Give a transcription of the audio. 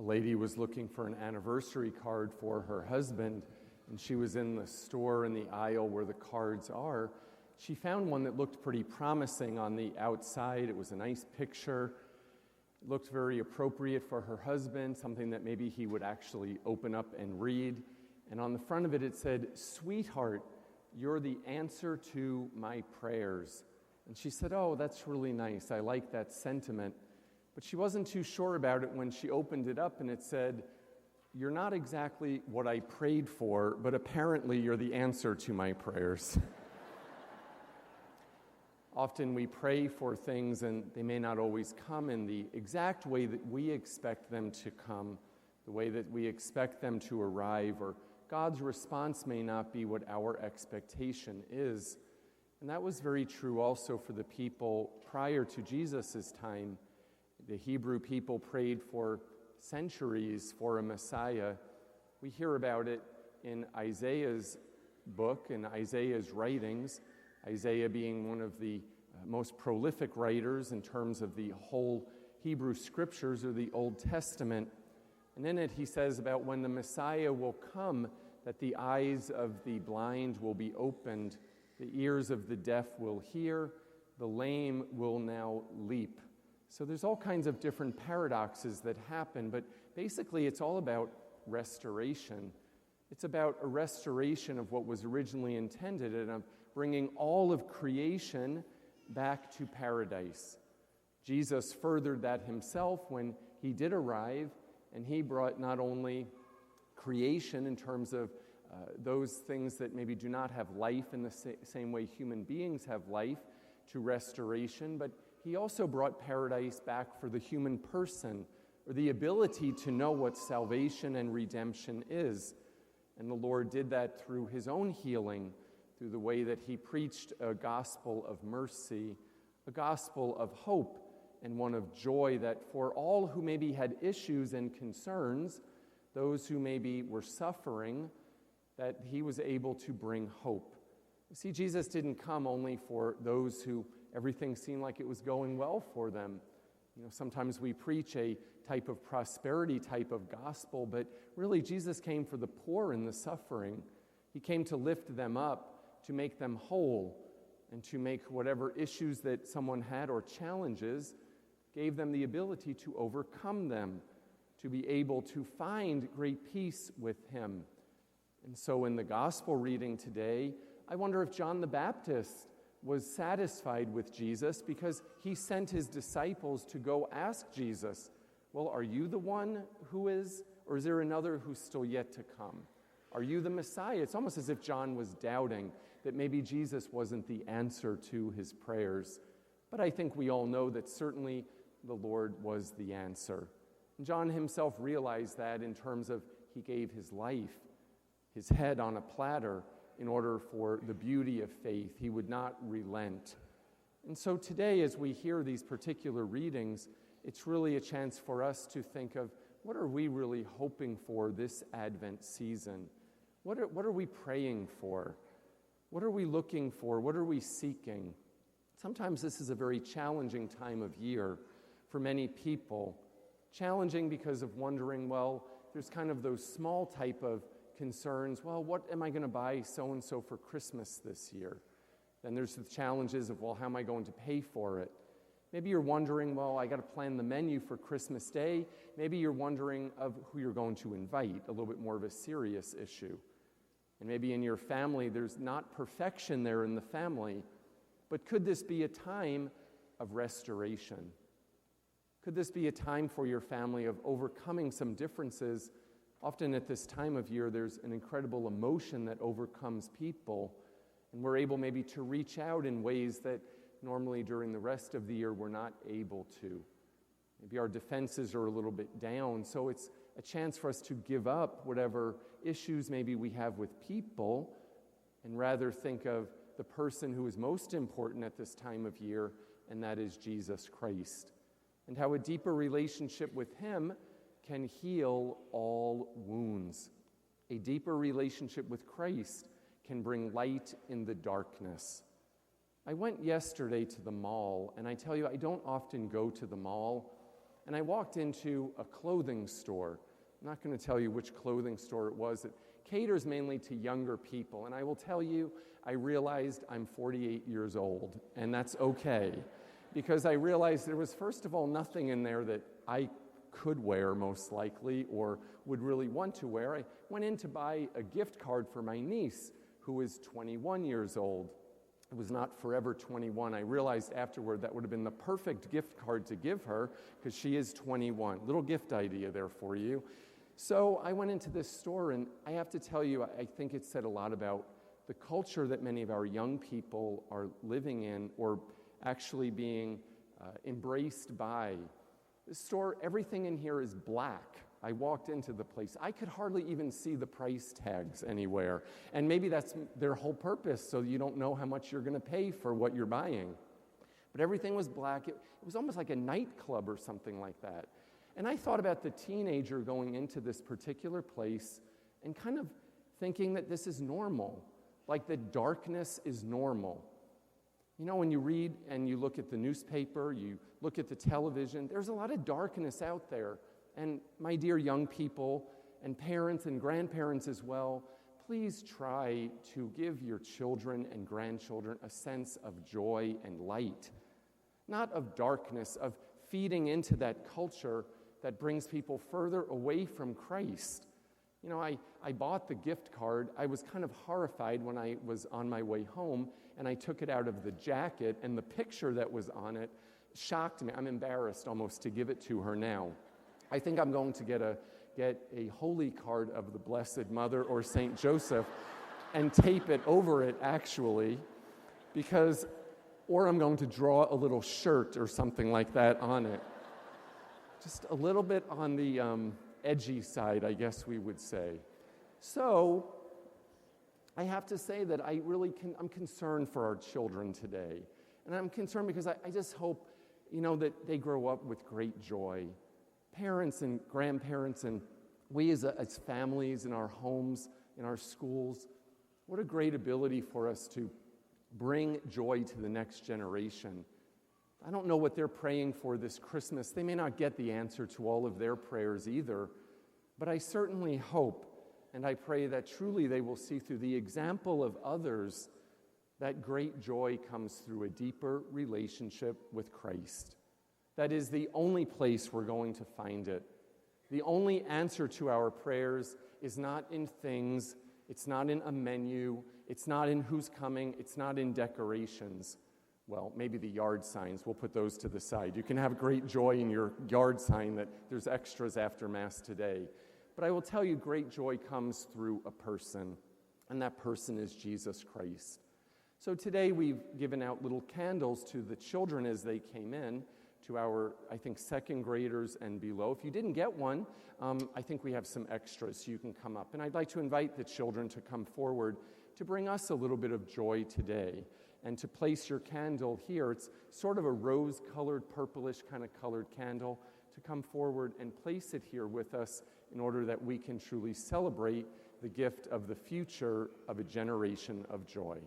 A lady was looking for an anniversary card for her husband, and she was in the store in the aisle where the cards are. She found one that looked pretty promising on the outside. It was a nice picture. It looked very appropriate for her husband, something that maybe he would actually open up and read. And on the front of it, it said, "Sweetheart, you're the answer to my prayers." And she said, "Oh, that's really nice. I like that sentiment." But she wasn't too sure about it when she opened it up and it said, "You're not exactly what I prayed for, but apparently you're the answer to my prayers." Often we pray for things and they may not always come in the exact way that we expect them to come, the way that we expect them to arrive, or God's response may not be what our expectation is. And that was very true also for the people prior to Jesus' time. The Hebrew people prayed for centuries for a Messiah. We hear about it in Isaiah's book, in Isaiah's writings, Isaiah being one of the most prolific writers in terms of the whole Hebrew scriptures or the Old Testament. And in it he says about when the Messiah will come, that the eyes of the blind will be opened, the ears of the deaf will hear, the lame will now leap. So there's all kinds of different paradoxes that happen, but basically it's all about restoration. It's about a restoration of what was originally intended and of bringing all of creation back to paradise. Jesus furthered that himself when he did arrive, and he brought not only creation in terms of those things that maybe do not have life in the same way human beings have life to restoration, but he also brought paradise back for the human person, or the ability to know what salvation and redemption is. And the Lord did that through his own healing, through the way that he preached a gospel of mercy, a gospel of hope, and one of joy, that for all who maybe had issues and concerns, those who maybe were suffering, that he was able to bring hope. You see, Jesus didn't come only for those who everything seemed like it was going well for them. You know, sometimes we preach a type of prosperity type of gospel, but really Jesus came for the poor and the suffering. He came to lift them up, to make them whole, and to make whatever issues that someone had or challenges, gave them the ability to overcome them, to be able to find great peace with him. And so in the gospel reading today, I wonder if John the Baptist was satisfied with Jesus because he sent his disciples to go ask Jesus, "Well, are you the one who is, or is there another who's still yet to come? Are you the Messiah?" It's almost as if John was doubting that maybe Jesus wasn't the answer to his prayers. But I think we all know that certainly the Lord was the answer. And John himself realized that in terms of he gave his life, his head on a platter, in order for the beauty of faith. He would not relent. And so today, as we hear these particular readings, it's really a chance for us to think of what are we really hoping for this Advent season? What are we praying for? What are we looking for? What are we seeking? Sometimes this is a very challenging time of year for many people. Challenging because of wondering, well, there's kind of those small type of concerns. Well, what am I going to buy so-and-so for Christmas this year? Then there's the challenges of, well, how am I going to pay for it? Maybe you're wondering, well, I got to plan the menu for Christmas Day. Maybe you're wondering of who you're going to invite, a little bit more of a serious issue. And maybe in your family, there's not perfection there in the family, but could this be a time of restoration? Could this be a time for your family of overcoming some differences? Often at this time of year, there's an incredible emotion that overcomes people, and we're able maybe to reach out in ways that normally during the rest of the year we're not able to. Maybe our defenses are a little bit down, so it's a chance for us to give up whatever issues maybe we have with people and rather think of the person who is most important at this time of year, and that is Jesus Christ, and how a deeper relationship with him can heal all wounds. A deeper relationship with Christ can bring light in the darkness. I went yesterday to the mall, and I tell you, I don't often go to the mall. And I walked into a clothing store. I'm not going to tell you which clothing store it was. It caters mainly to younger people. And I will tell you, I realized I'm 48 years old, and that's okay. Because I realized there was, first of all, nothing in there that I could wear, most likely, or would really want to wear. I went in to buy a gift card for my niece, who is 21 years old. It was not Forever 21. I realized afterward that would have been the perfect gift card to give her, because she is 21. Little gift idea there for you. So I went into this store, and I have to tell you, I think it said a lot about the culture that many of our young people are living in, or actually being embraced by. The store, everything in here is black. I walked into the place. I could hardly even see the price tags anywhere. And maybe that's their whole purpose, so you don't know how much you're going to pay for what you're buying. But everything was black. It was almost like a nightclub or something like that. And I thought about the teenager going into this particular place and kind of thinking that this is normal, like that darkness is normal. You know, when you read and you look at the newspaper, you look at the television, there's a lot of darkness out there. And my dear young people and parents and grandparents as well, please try to give your children and grandchildren a sense of joy and light, not of darkness, of feeding into that culture that brings people further away from Christ. You know, I bought the gift card. I was kind of horrified when I was on my way home, and I took it out of the jacket, and the picture that was on it shocked me. I'm embarrassed almost to give it to her now. I think I'm going to get a holy card of the Blessed Mother or Saint Joseph and tape it over it, actually, or I'm going to draw a little shirt or something like that on it. Just a little bit on the edgy side, I guess we would say. So I have to say that I'm concerned for our children today. And I'm concerned because I just hope, that they grow up with great joy. Parents and grandparents and we as families in our homes, in our schools, what a great ability for us to bring joy to the next generation. I don't know what they're praying for this Christmas. They may not get the answer to all of their prayers either, but I certainly hope and I pray that truly they will see through the example of others that great joy comes through a deeper relationship with Christ. That is the only place we're going to find it. The only answer to our prayers is not in things, it's not in a menu, it's not in who's coming, it's not in decorations. Well, maybe the yard signs, we'll put those to the side. You can have great joy in your yard sign that there's extras after Mass today. But I will tell you, great joy comes through a person, and that person is Jesus Christ. So today we've given out little candles to the children as they came in, to our, second graders and below. If you didn't get one, I think we have some extras so you can come up. And I'd like to invite the children to come forward to bring us a little bit of joy today. And to place your candle here, it's sort of a rose-colored, purplish kind of colored candle, to come forward and place it here with us in order that we can truly celebrate the gift of the future of a generation of joy.